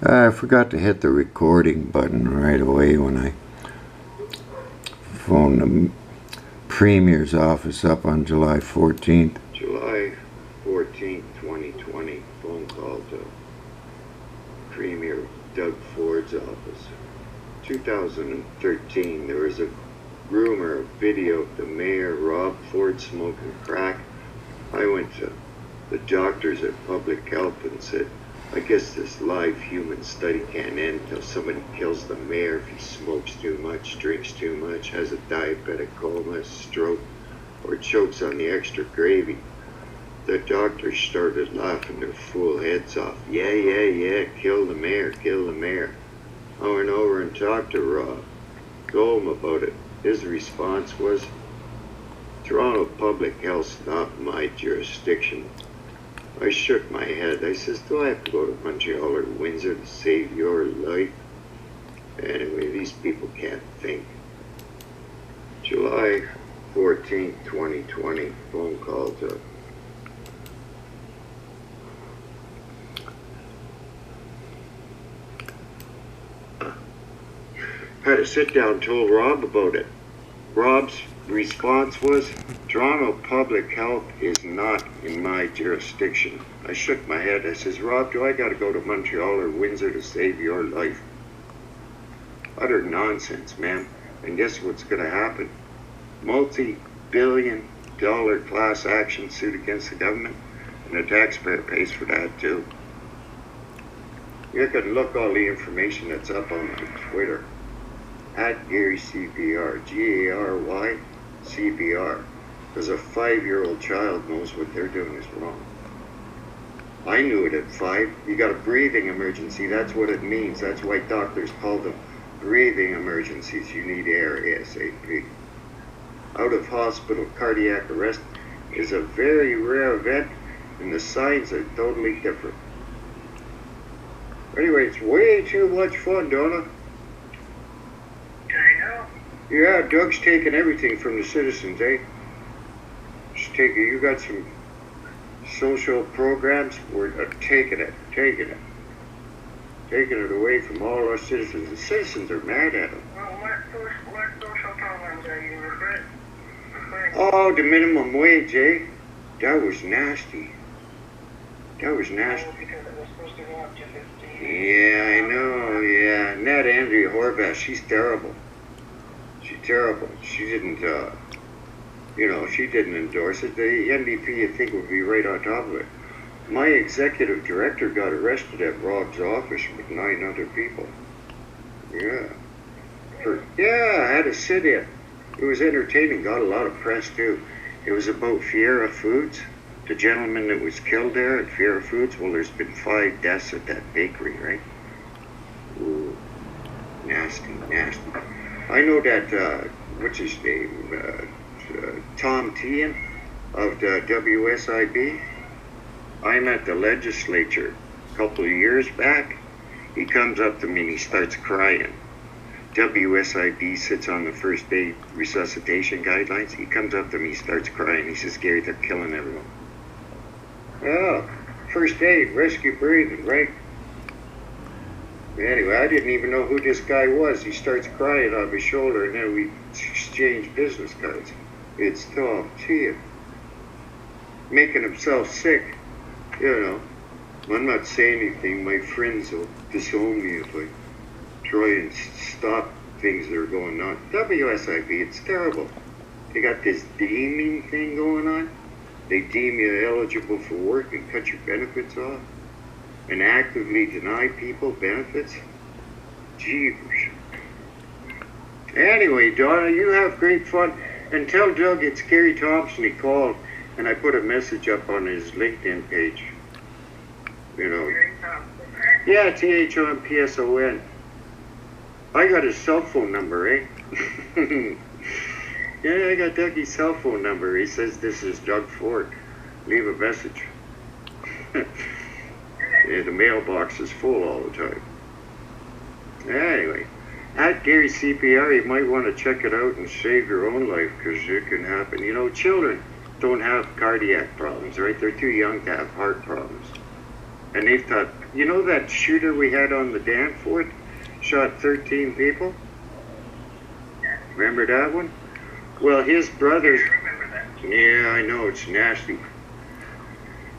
I forgot to hit the recording button right away when I phoned the Premier's office up on July 14th. July 14th, 2020, phone call to Premier Doug Ford's office. 2013, there was a rumor, a video of the mayor, Rob Ford, smoking crack. I went to the doctors at Public Health and said, I guess this live human study can't end until somebody kills the mayor if he smokes too much, drinks too much, has a diabetic coma, stroke, or chokes on the extra gravy. The doctors started laughing their fool heads off. Yeah, kill the mayor, kill the mayor. I went over and talked to Rob, told him about it. His response was, Toronto Public Health's not my jurisdiction. I shook my head. I says, do I have to go to Montreal or Windsor to save your life? Anyway, these people can't think. July 14th, 2020, phone call to had a sit down, told Rob about it. Rob's response was, Toronto Public Health is not in my jurisdiction. I shook my head. I says, Rob, do I got to go to Montreal or Windsor to save your life? Utter nonsense, man. And guess what's going to happen? Multi-billion-dollar class action suit against the government, and the taxpayer pays for that too. You can look all the information that's up on my Twitter. At Gary CPR, Gary CPR, because a 5-year-old child knows what they're doing is wrong. I knew it at 5. You got a breathing emergency, that's what it means. That's why doctors call them breathing emergencies. You need air ASAP. Out of hospital cardiac arrest is a very rare event, and the signs are totally different. Anyway, it's way too much fun, Donna. Yeah, Doug's taking everything from the citizens, eh? Just take it. You got some social programs. We're taking it away from all our citizens. The citizens are mad at them. Well, what social programs are you referring to? Oh, the minimum wage, eh? That was nasty. Because it was supposed to go up to 15. Yeah, I know, yeah. And that Andrea Horvath, she's terrible. Terrible. She didn't, she didn't endorse it. The NDP, I think, would be right on top of it. My executive director got arrested at Rob's office with 9 other people. Yeah. I had to sit in. It was entertaining, got a lot of press too. It was about Fiera Foods, the gentleman that was killed there at Fiera Foods. Well, there's been 5 deaths at that bakery, right? Ooh, nasty. I know that, what's his name, Tom Tehan of the WSIB. I'm at the legislature a couple of years back. He comes up to me and he starts crying. WSIB sits on the first aid resuscitation guidelines. He comes up to me, starts crying. He says, Gary, they're killing everyone. Oh, first aid, rescue breathing, right? Anyway, I didn't even know who this guy was. He starts crying on my shoulder, and then we exchange business cards. It's Tom Tehan. Making himself sick, I'm not saying anything. My friends will disown me if I try and stop things that are going on. WSIB, it's terrible. They got this deeming thing going on. They deem you eligible for work and cut your benefits off, and actively deny people benefits? Jeepers. Anyway, Donna, you have great fun. And tell Doug it's Gary Thompson. He called, and I put a message up on his LinkedIn page. Yeah, THOMPSON. I got his cell phone number, eh? Yeah, I got Dougie's cell phone number. He says, this is Doug Ford. Leave a message. Yeah, the mailbox is full all the time. Anyway, at Gary CPR, you might want to check it out and save your own life, because it can happen. Children don't have cardiac problems, right? They're too young to have heart problems. And they've taught You know that shooter we had on the Danforth? Shot 13 people? Remember that one? Well, his brother... I remember that. Yeah, I know, it's nasty.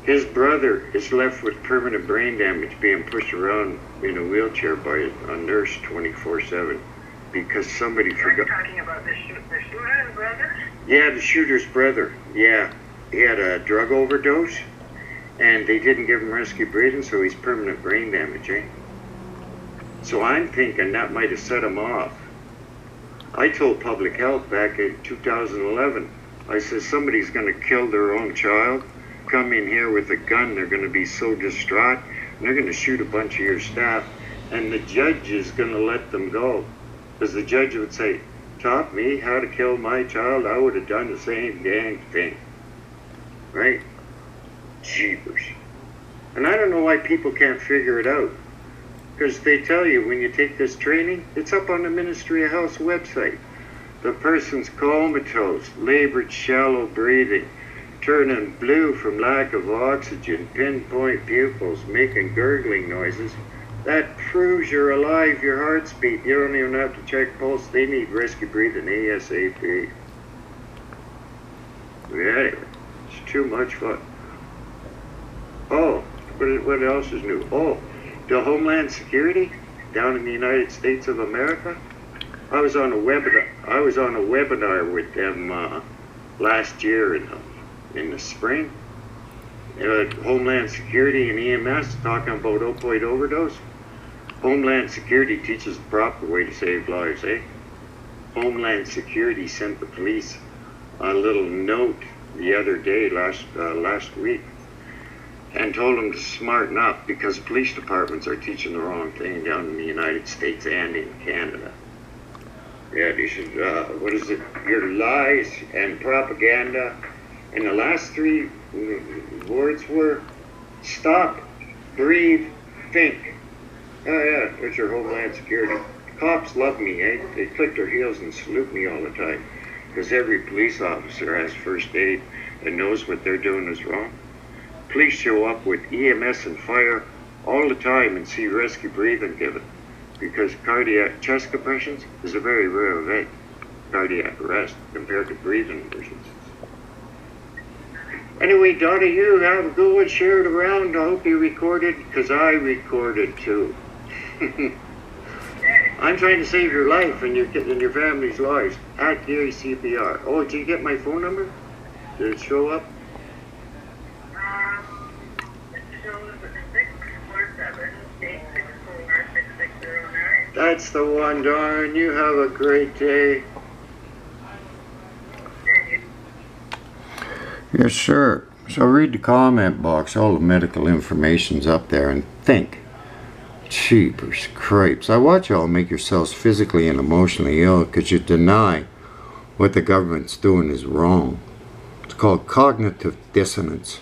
His brother is left with permanent brain damage, being pushed around in a wheelchair by a nurse 24/7 because somebody Are you forgot. talking about the shooter's brother? Yeah, the shooter's brother. Yeah, he had a drug overdose, and they didn't give him rescue breathing, so he's permanent brain damage, eh? So I'm thinking that might have set him off. I told public health back in 2011, I said somebody's going to kill their own child, come in here with a gun, they're going to be so distraught, and they're going to shoot a bunch of your staff, and the judge is going to let them go. Because the judge would say, taught me how to kill my child, I would have done the same dang thing. Right? Jeepers. And I don't know why people can't figure it out. Because they tell you when you take this training, it's up on the Ministry of Health's website. The person's comatose, labored shallow breathing, turning blue from lack of oxygen, pinpoint pupils, making gurgling noises. That proves you're alive, your heart's beat. You don't even have to check pulse. They need rescue breathing ASAP. Anyway, it's too much fun. Oh, what else is new? Oh, the Homeland Security down in the United States of America. I was on a webinar with them last year in the spring. Homeland Security and EMS talking about opioid overdose. Homeland Security teaches the proper way to save lives, eh? Homeland Security sent the police a little note the other day, last week, and told them to smarten up because police departments are teaching the wrong thing down in the United States and in Canada. Yeah, they should, what is it? Your lies and propaganda. And the last three words were stop, breathe, think. Oh yeah, there's your Homeland Security. Cops love me, eh? They click their heels and salute me all the time. Because every police officer has first aid and knows what they're doing is wrong. Police show up with EMS and fire all the time and see rescue breathing given. Because cardiac chest compressions is a very rare event. Cardiac arrest compared to breathing emergencies. Anyway, Donna, you have a good one. Share it around. I hope you recorded, because I recorded too. I'm trying to save your life and your family's lives. At Gary CPR. Oh, did you get my phone number? Did it show up? It shows 647-864-6609. That's the one, darn. You have a great day. Yes, sir. So read the comment box. All the medical information's up there, and think. Jeepers crepes. I watch y'all make yourselves physically and emotionally ill because you deny what the government's doing is wrong. It's called cognitive dissonance.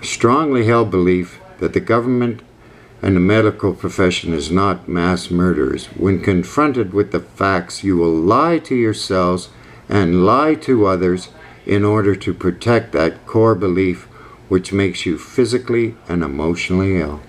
A strongly held belief that the government and the medical profession is not mass murderers. When confronted with the facts, you will lie to yourselves and lie to others in order to protect that core belief which makes you physically and emotionally ill.